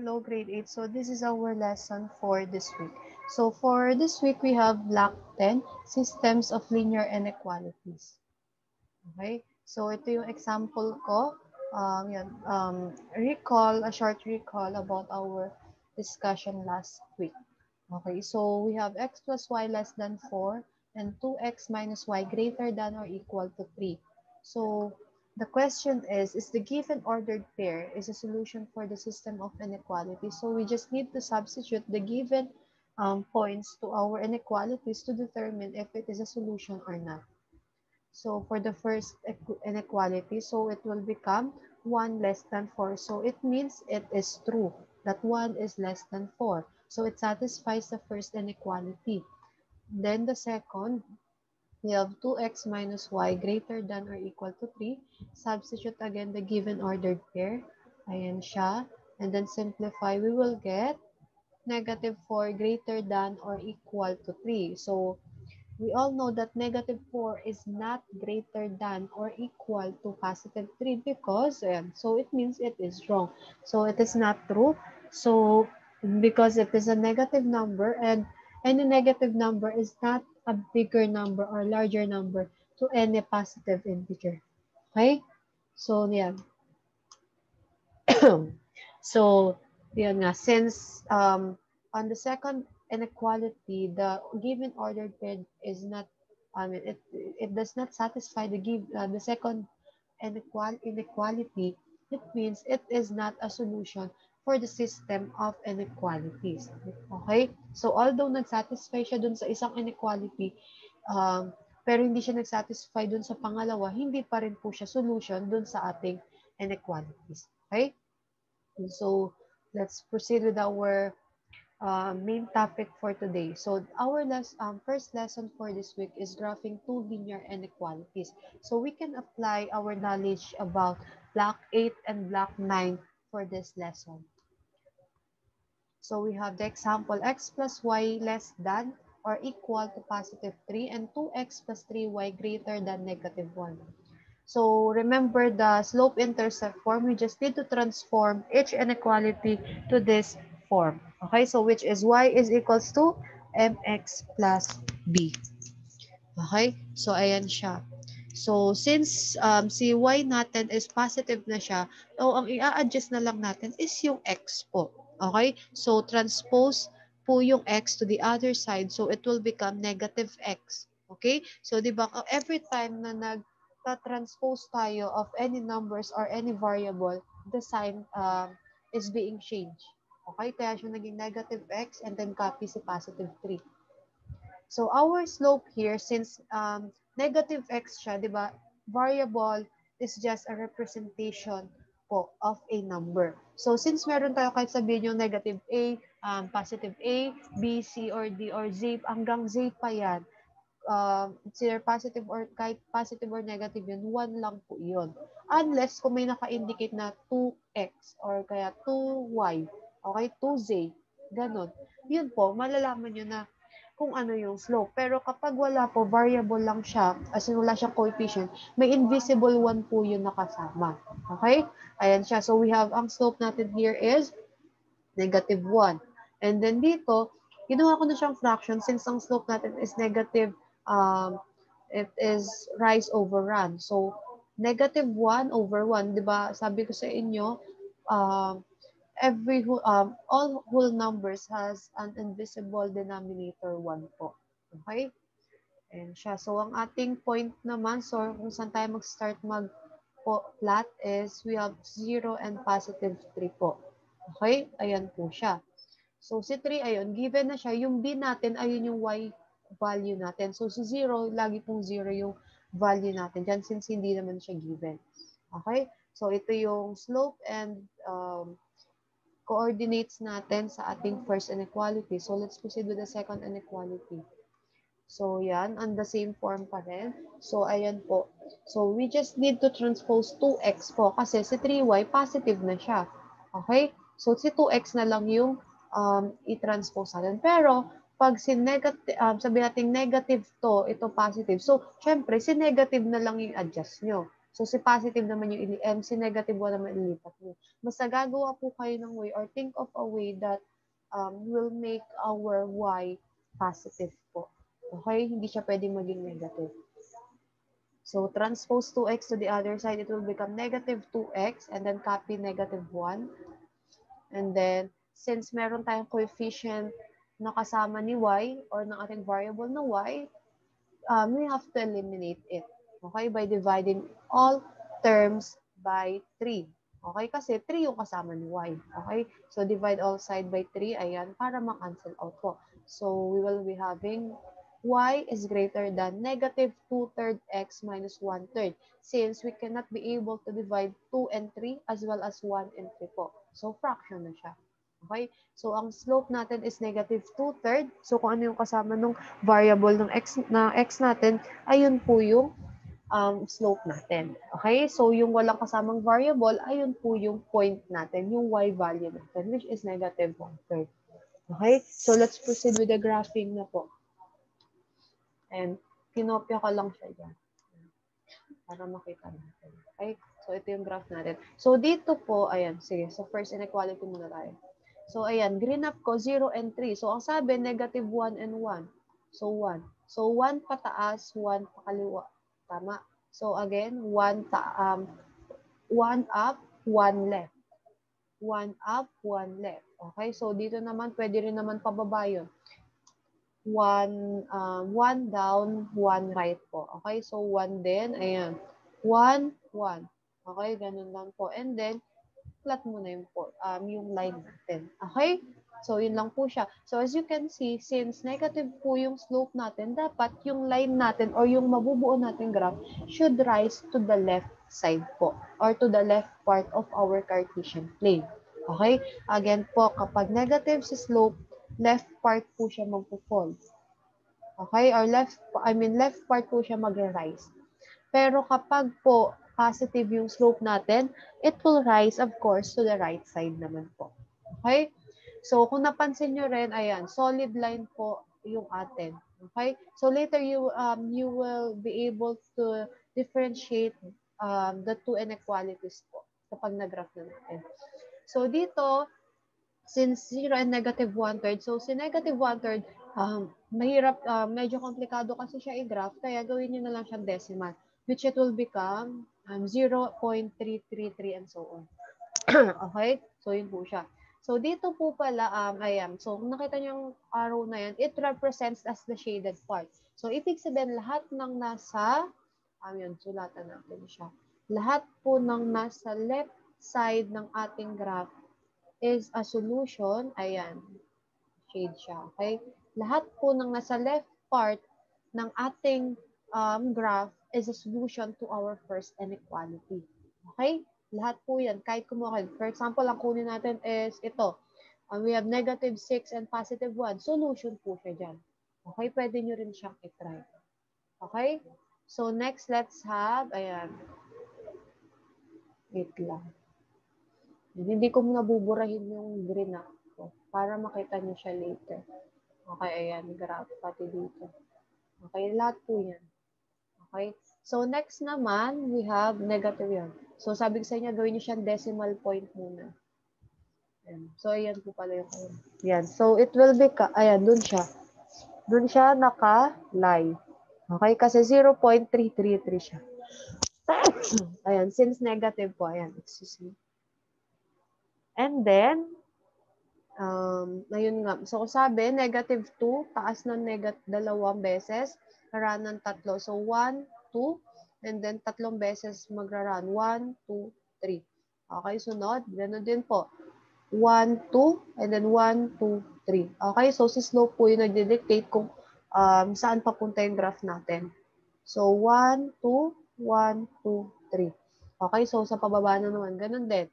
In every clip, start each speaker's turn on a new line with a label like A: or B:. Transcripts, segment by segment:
A: Hello, grade 8. So this is our lesson for this week. So for this week, we have block 10, Systems of Linear Inequalities. Okay? So ito yung example ko. A short recall about our discussion last week. Okay, so we have x plus y less than 4 and 2x minus y greater than or equal to 3. So the question is the given ordered pair is a solution for the system of inequality? So we just need to substitute the given points to our inequalities to determine if it is a solution or not. So for the first inequality, so it will become 1 less than 4. So it means it is true that 1 is less than 4. So it satisfies the first inequality. Then the second, we have 2x minus y greater than or equal to 3. Substitute again the given ordered pair. Ayan siya. And then simplify, we will get negative 4 greater than or equal to 3. So we all know that negative 4 is not greater than or equal to positive 3 because, so it means it is wrong. So it is not true. So because it is a negative number and any negative number is not a bigger number or larger number to any positive integer. Okay? So, yeah. So, yun nga, since on the second inequality, the given ordered pair is not, it does not satisfy the second inequality, it means it is not a solution for the system of inequalities. Okay? So, although nag-satisfy siya dun sa isang inequality, pero hindi siya nag-satisfy dun sa pangalawa, hindi pa rin po siya solution dun sa ating inequalities. Okay? So let's proceed with our main topic for today. So our first lesson for this week is graphing two linear inequalities. So we can apply our knowledge about block 8 and block 9 for this lesson. So we have the example x plus y less than or equal to positive 3 and 2x plus 3y greater than negative 1. So remember the slope-intercept form, we just need to transform each inequality to this form. Okay, so which is y is equals to mx plus b. Okay, so ayan siya. So since si y natin is positive na siya, so ang i-adjust na lang natin is yung x po. Okay, so transpose po yung x to the other side, so it will become negative x. Okay, so di ba every time na transpose tayo of any numbers or any variable, the sign is being changed. Okay, kaya siya naging negative x and then copy si positive 3. So our slope here, since negative x siya, di ba, variable is just a representation po of a number. So since meron tayo kahit sabihin yung negative a, positive a, b, c, or d, or z, hanggang z pa yan, it's either positive or kahit positive or negative yun, 1 lang po yun. Unless kung may naka-indicate na 2x or kaya 2y, okay, 2z, ganun. Yun po, malalaman nyo na kung ano yung slope. Pero kapag wala po, variable lang siya, as in wala siyang coefficient, may invisible 1 po yun nakasama. Okay? Ayan siya. So we have, ang slope natin here is negative 1. And then dito, ginawa ko na siyang fraction since ang slope natin is negative, it is rise over run. So, negative 1 over 1, di ba? Sabi ko sa inyo, all whole numbers has an invisible denominator 1 po. Okay? And siya. So, ang ating point naman, so kung saan tayo mag-start mag-plot is we have 0 and positive 3 po. Okay? Ayan po siya. So, si 3, ayun, given na siya. Yung b natin, ayun yung y value natin. So, si 0, lagi pong 0 yung value natin dyan since hindi naman siya given. Okay? So, ito yung slope and coordinates natin sa ating first inequality. So, let's proceed with the second inequality. So, yan, on the same form pa rin. So, ayan po. So, we just need to transpose 2x po kasi si 3y, positive na siya. Okay? So, si 2x na lang yung i-transpose natin. Pero, pag si negative, sabi natin negative to, ito positive. So, syempre, si negative na lang yung adjust nyo. So, si positive naman yung si negative 1 naman ilipat mo. Basta gagawa po kayo ng way or think of a way that will make our y positive po. Okay? Hindi siya pwedeng maging negative. So, transpose 2x to the other side, it will become negative 2x and then copy negative 1. And then, since meron tayong coefficient na kasama ni y or ng ating variable na y, we have to eliminate it. Okay? By dividing all terms by 3. Okay? Kasi 3 yung kasama ni y. Okay? So, divide all side by 3. Ayan, para ma-cancel out po. So, we will be having y is greater than negative 2/3 x minus 1/3 since we cannot be able to divide 2 and 3 as well as 1 and 3 po. So, fraction na siya. Okay? So, ang slope natin is negative 2/3. So, kung ano yung kasama ng variable ng x natin, ayun po yung slope natin. Okay? So, yung walang kasamang variable, ayun po yung point natin, yung y value natin, which is negative 1/3. Okay? So, let's proceed with the graphing na po. And, kinopya ko lang siya dyan. Para makita natin. Okay? So, ito yung graph natin. So, dito po, ayan, sige. So, first inequality muna tayo. So, ayan, green up ko, 0 and 3. So, ang sabi, negative 1 and 1. So, 1. So, 1 pataas, 1 pakaliwa. Tama. So, again, 1 up, 1 left. 1 up, 1 left. Okay? So, dito naman, pwede rin naman pababa yun. 1 down, 1 right po. Okay? So, 1 din. Ayan. 1, 1. Okay? Ganun lang po. And then, flat mo na yung line natin. Okay? So, yun lang po siya. So, as you can see, since negative po yung slope natin, dapat yung line natin or yung mabubuo natin graph should rise to the left side po or to the left part of our Cartesian plane. Okay? Again po, kapag negative si slope, left part po siya magpo-fall. Okay? Or left part po siya magre-rise. Pero kapag po positive yung slope natin, it will rise, of course, to the right side naman po. Okay? So, kung napansin nyo rin, ayan, solid line po yung atin. Okay? So, later you will be able to differentiate the two inequalities po kapag nag-graph na natin. So, dito, since 0 and negative 1/3, so si negative 1/3, mahirap, medyo komplikado kasi siya i-graph, kaya gawin nyo na lang siyang decimal, which it will become 0.333 and so on. Okay? So, yun po siya. So, dito po pala, ayan. So, kung nakita nyo yung arrow na yan, it represents as the shaded part. So, ibig sabihin, lahat ng nasa, yun, sulatan natin siya. Lahat po ng nasa left side ng ating graph is a solution. Ayan. Shade siya. Okay? Lahat po ng nasa left part ng ating graph is a solution to our first inequality. Okay? Lahat po yan. Kahit kumuha. For example, ang kunin natin is ito. We have negative 6 and positive 1. Solution po siya dyan. Okay? Pwede nyo rin siyang i-try. Okay? So, next, let's have, ayan. Wait lang. Hindi ko nabuburahin yung green ako para makita niyo siya later. Okay, ayan, graph pati dito. Okay, lahat po yan. Okay, so next naman, we have negative yan. So sabi ko sa inyo, gawin niyo siyang decimal point muna. Ayan. So ayan po pala yung yan. So it will be, ayan, dun siya. Dun siya naka-lie. Okay, kasi 0.333 siya. Ayan, since negative po, ayan, excuse me. And then, ayun nga. So, sabi, negative 2, taas ng dalawang beses, run ng tatlo. So, 1, 2, and then tatlong beses magra-run. 1, 2, 3. Okay, sunod. Ganun din po. 1, 2, and then 1, 2, 3. Okay, so si slope po yung nagdidictate kung saan papunta yung graph natin. So, 1, 2, 1, 2, 3. Okay, so sa pababa na naman, ganun din.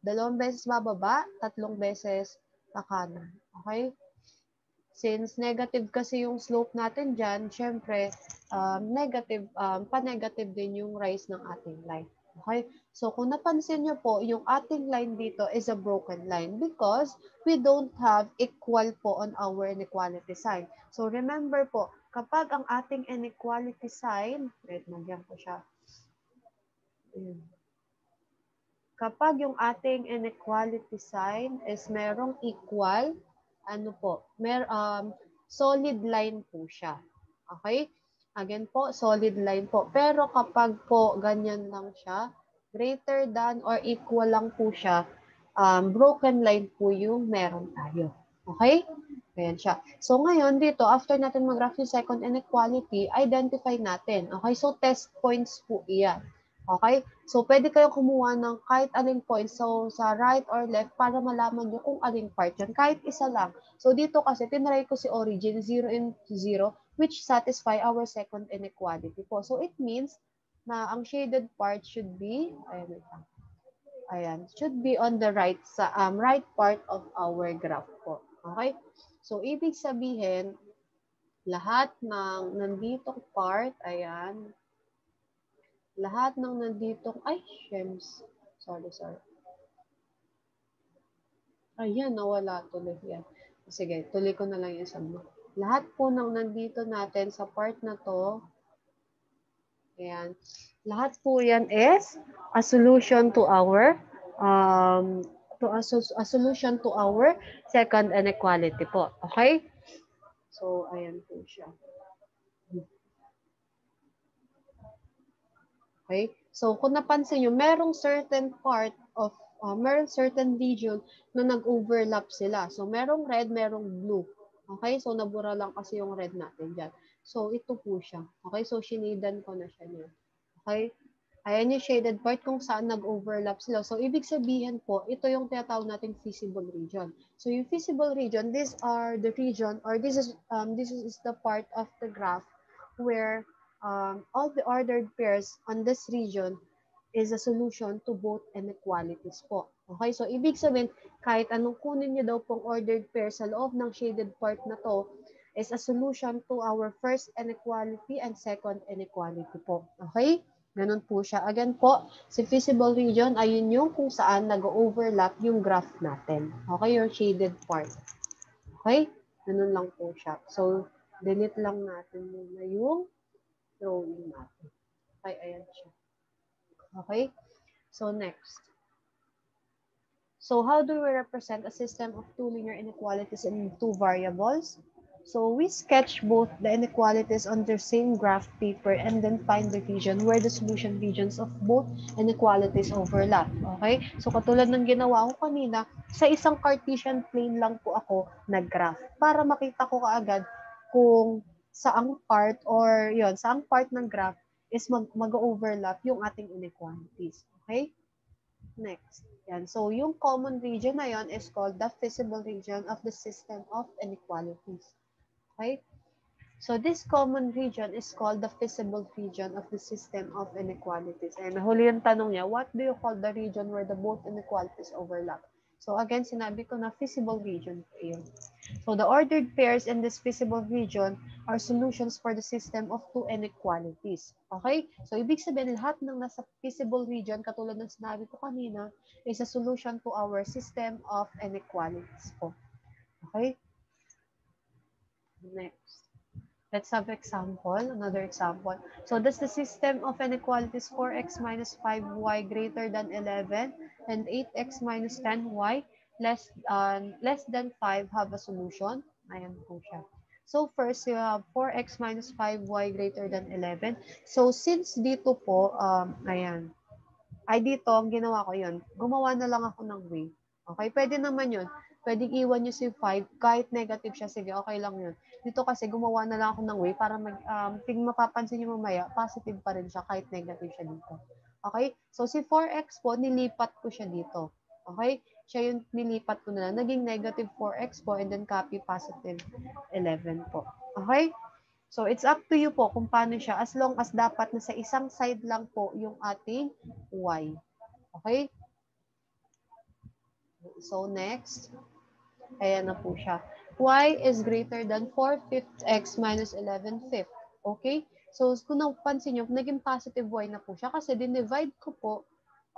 A: Dalawang beses bababa, tatlong beses na kanan. Okay? Since negative kasi yung slope natin dyan, syempre, negative, pa-negative din yung rise ng ating line. Okay? So, kung napansin nyo po, yung ating line dito is a broken line because we don't have equal po on our inequality sign. So, remember po, kapag ang ating inequality sign, wait, nagyan ko siya. Ayan. Kapag yung ating inequality sign is merong equal, ano po, solid line po siya. Okay? Again po, solid line po. Pero kapag po ganyan lang siya, greater than or equal lang po siya, broken line po yung meron tayo. Okay? Ayan siya. So ngayon dito, after natin mag-graph yung second inequality, identify natin. Okay? So test points po iyan. Okay? So, pwede kayong kumuha ng kahit aling point. So, sa right or left para malaman nyo kung aling part yun. Kahit isa lang. So, dito kasi, tinry ko si origin, 0 and 0, which satisfy our second inequality po. So, it means na ang shaded part should be, should be on the right right part of our graph po. Okay? So, ibig sabihin, lahat ng nanditong part, lahat ng nanditong, shems. Sorry. Ayan, nawala tuloy yan. Sige, tuloy ko na lang yung sabi. Lahat po ng nandito natin sa part na to, ayan, lahat po yan is a solution to our, a solution to our second inequality po. Okay? So, ayan po siya. Okay? So, kung napansin nyo, merong certain part of, merong certain region na nag-overlap sila. So, merong red, merong blue. Okay? So, nabura lang kasi yung red natin dyan. So, ito po siya. Okay? So, shinadan ko na siya niya. Okay? Ayan yung shaded part kung saan nag-overlap sila. So, ibig sabihin po, ito yung tinatawag nating feasible region. So, yung feasible region, these are the region, or this is the part of the graph where all the ordered pairs on this region is a solution to both inequalities po. Okay, so ibig sabihin, kahit anong kunin niyo daw pong ordered pair sa loob ng shaded part na to, is a solution to our first inequality and second inequality po. Okay? Ganun po siya. Again po, si feasible region, ayun yung kung saan nag-overlap yung graph natin. Okay, yung shaded part. Okay? Ganun lang po siya. So, delete lang natin muna yung drawing natin. Okay, ayan siya. Okay? So, next. So, how do we represent a system of two linear inequalities in two variables? So, we sketch both the inequalities on the same graph paper and then find the region where the solution regions of both inequalities overlap. Okay? So, katulad ng ginawa ko kanina, sa isang Cartesian plane lang po ako nag-graph para makita ko kaagad kung saang part or saang part ng graph is mag-overlap yung ating inequalities. Okay? Next. Yan. So, yung common region na yon is called the feasible region of the system of inequalities. Okay? So, this common region is called the feasible region of the system of inequalities. And huli yung tanong niya, what do you call the region where the both inequalities overlap? So, again, sinabi ko na feasible region po yun. So, the ordered pairs in this feasible region are solutions for the system of two inequalities. Okay? So, ibig sabihin, lahat ng nasa feasible region, katulad ng sinabi ko kanina, is a solution to our system of inequalities po. Okay? Next. Let's have another example. So, does the system of inequalities 4x minus 5y greater than 11 and 8x minus 10y less than 5 have a solution? Ayan po siya. So, first, you have 4x minus 5y greater than 11. So, since dito po, dito, ang ginawa ko yun, gumawa na lang ako ng way. Okay, pwede naman yun. Pwedeng iwan nyo si 5, kahit negative siya, sige, okay lang yun. Dito kasi, gumawa na lang ako ng way para mapapansin nyo mamaya, positive pa rin siya, kahit negative siya dito. Okay, so si 4x po, nilipat ko siya dito. Okay, siya yung nilipat ko na lang. Naging negative 4x po, and then copy positive 11 po. Okay, so, it's up to you po kung paano siya, as long as dapat na sa isang side lang po yung ating y. Okay? So, next. Ayan na po siya. Y is greater than 4/5 x minus 11/5. Okay? So, kung napansin nyo, naging positive y na po siya kasi dinivide ko po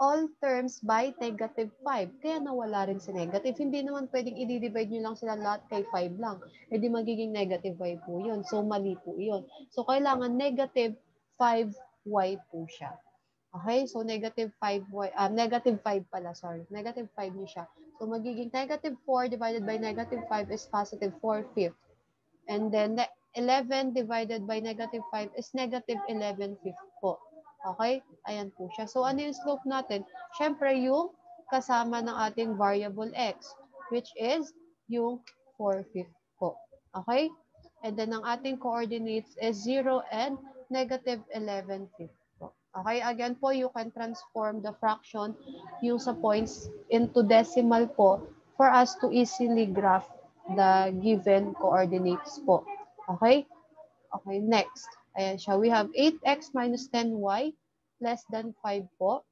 A: all terms by negative 5. Kaya nawala rin si negative. Hindi naman pwedeng i-divide nyo lang sila lahat kay 5 lang. E di magiging negative y po yun. So, mali po yun. So, kailangan negative 5y po siya. Okay, so negative 5, negative 5 pala, sorry. Negative 5 niyo siya. So, magiging negative 4 divided by negative 5 is positive 4/5. And then, 11 divided by negative 5 is negative 11/5 po. Okay? Ayan po siya. So, ano yung slope natin? Siyempre, yung kasama ng ating variable x, which is yung 4/5 po. Okay? And then, ang ating coordinates is 0 and negative 11/5 po. Okay? Again po, you can transform the fraction yung sa points into decimal po for us to easily graph the given coordinates po. Okay? Okay, next. Ayan siya. We have 8x minus 10y less than 5 po.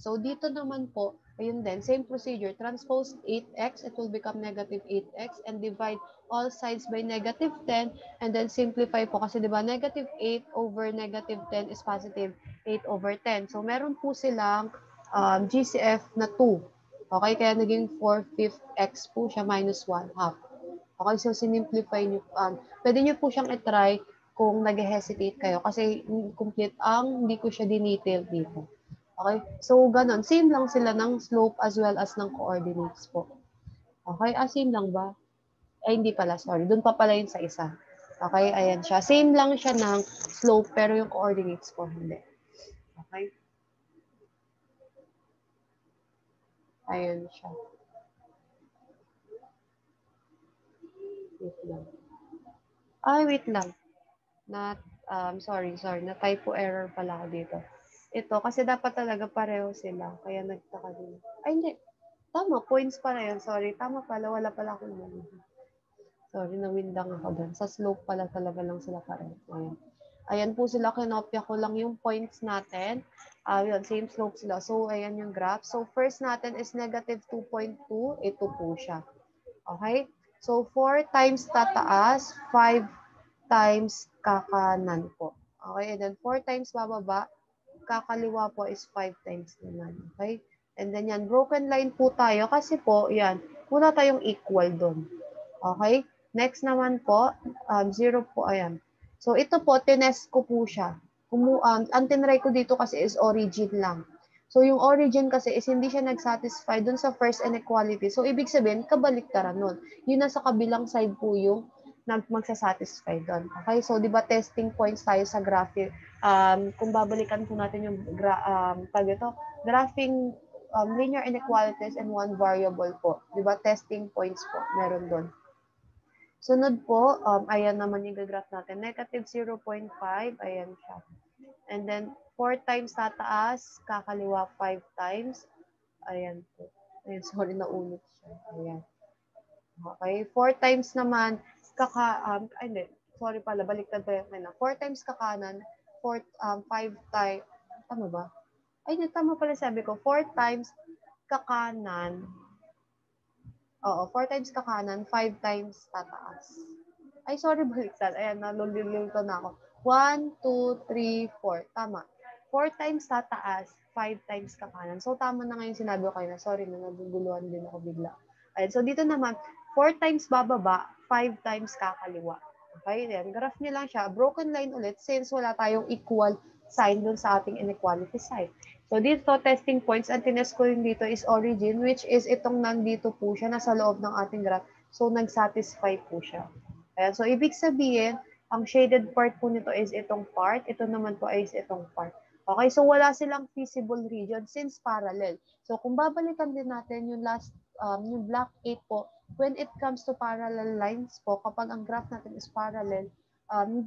A: So, dito naman po, ayun din, same procedure. Transpose 8x, it will become negative 8x and divide all sides by negative 10 and then simplify po kasi diba negative 8 over negative 10 is positive 8 over 10. So, meron po silang GCF na 2. Okay, kaya naging 4/5 x po siya minus 1/2. Okay, so sinimplify nyo, pwede nyo po siyang itry kung nag-hesitate kayo kasi complete hindi ko siya dinetail dito. Okay? So, ganun. Same lang sila ng slope as well as ng coordinates po. Okay? Same lang ba? Ay, hindi pala. Sorry. Doon pa pala yun sa isa. Okay? Ayan siya. Same lang siya ng slope pero yung coordinates po hindi. Okay? Ayan siya. Wait lang. Ay, wait lang. Not, sorry. Na typo error pala ako dito. Ito, kasi dapat talaga pareho sila. Kaya nagtaka din. Ay, hindi. Tama, points pala yun. Sorry. Tama pala. Wala pala akong mali. Sorry, nawindang ako doon. Sa slope pala talaga lang sila pareho. Ayan. Ayan po sila. Kinopya ko lang yung points natin. Yun, same slope sila. So, ayan yung graph. So, first natin is negative 2.2. Ito po siya. Okay? So, 4 times tataas, 5 times kakanan po. Okay? And then, 4 times bababa, kakaliwa po is 5 times naman. Okay? And then yan, broken line po tayo kasi po, yan, wala tayong equal doon. Okay? Next naman po, 0 po, ayan. So, ito po, tinest ko po siya. Ang tinry ko dito kasi is origin lang. So, yung origin kasi is hindi siya nag-satisfy dun sa first inequality. So, ibig sabihin, kabaliktaran nun. Yung nasa kabilang side po yung magsasatisfy doon. Okay? So, di ba testing points tayo sa graphic. Kung babalikan po natin yung graphing linear inequalities and one variable po. Di ba testing points po, meron doon. Sunod po, ayan naman yung graph natin. Negative 0.5, ayan siya. And then, 4 times tataas, kakaliwa 5 times. Ayan po. Ayan, sorry, naunit siya. Ayan. Okay, 4 times naman, hindi, sorry pala, baliktad pa yung 4 times kakanan, 5 times, tama ba? Ay, tama pala sabi ko, 4 times kakanan, oo, 4 times kakanan, 5 times tataas. Ay, sorry, baliktad. Ayan, nalulilito na ako. 1, 2, 3, 4. Tama. 4 times tataas, 5 times kakanan. So, tama na ngayon sinabi ko kayo na. Sorry na, naguguluhan din ako bigla. Ayan, so dito naman, 4 times bababa, 5 times kakaliwa. Okay, then graph niya lang siya. Broken line ulit since wala tayong equal sign dun sa ating inequality sign. So, dito, testing points, ang tinest ko rin dito is origin, which is itong nandito po siya, nasa loob ng ating graph. So, nag-satisfy po siya. Ayan, so, ibig sabihin, ang shaded part po nito is itong part, ito naman po is itong part. Okay, so wala silang feasible region since parallel. So, kung babalikan din natin yung yung block 8 po, when it comes to parallel lines po, kapag ang graph natin is parallel,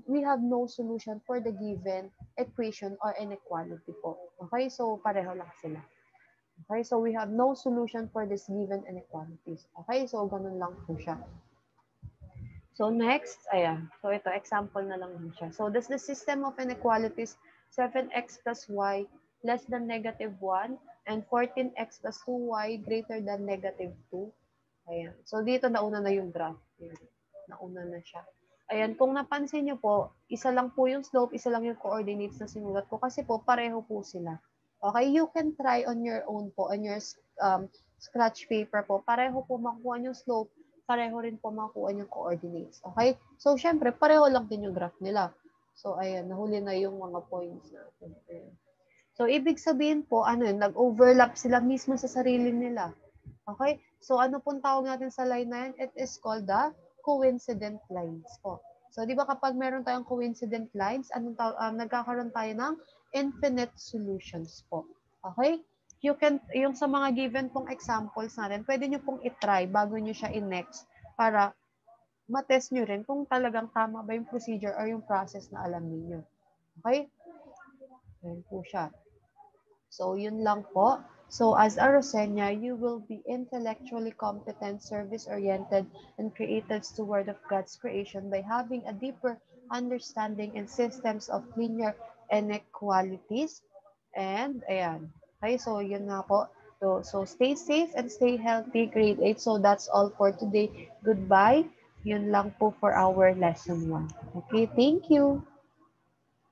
A: we have no solution for the given equation or inequality po. Okay, so pareho lang sila. Okay, so we have no solution for this given inequalities. Okay, so ganun lang po siya. So next, ayan. So ito, example na lang din siya. So does the system of inequalities 7x plus y less than negative 1 and 14x plus 2y greater than negative 2? Ayan. So dito nauna na yung graph. Ayan. Nauna na siya. Ayan, kung napansin niyo po, isa lang po yung slope, isa lang yung coordinates na sinulat ko kasi po pareho po sila. Okay, you can try on your own po, on your scratch paper po. Pareho po makuha yung slope, pareho rin po makuha yung coordinates. Okay? So, syempre, pareho lang din yung graph nila. So, ayan, nahuli na yung mga points natin. Ayan. So, ibig sabihin po, ano yun, nag-overlap sila mismo sa sarili nila. Okay? So, ano pong tawag natin sa line na yan? It is called the coincident lines po. So, di ba kapag meron tayong coincident lines, nagkakaroon tayo ng infinite solutions po. Okay? Yung sa mga given pong examples natin, pwede nyo pong itry bago nyo siya in-next para matest nyo rin kung talagang tama ba yung procedure or yung process na alam niyo. Okay? Ayan po siya. So, yun lang po. So, as a Rosenia, you will be intellectually competent, service-oriented, and creative steward of God's creation by having a deeper understanding in systems of linear inequalities. And, ayan. Okay, so yun na po. So, stay safe and stay healthy, grade 8. So, that's all for today. Goodbye. Yun lang po for our lesson 1. Okay, thank you.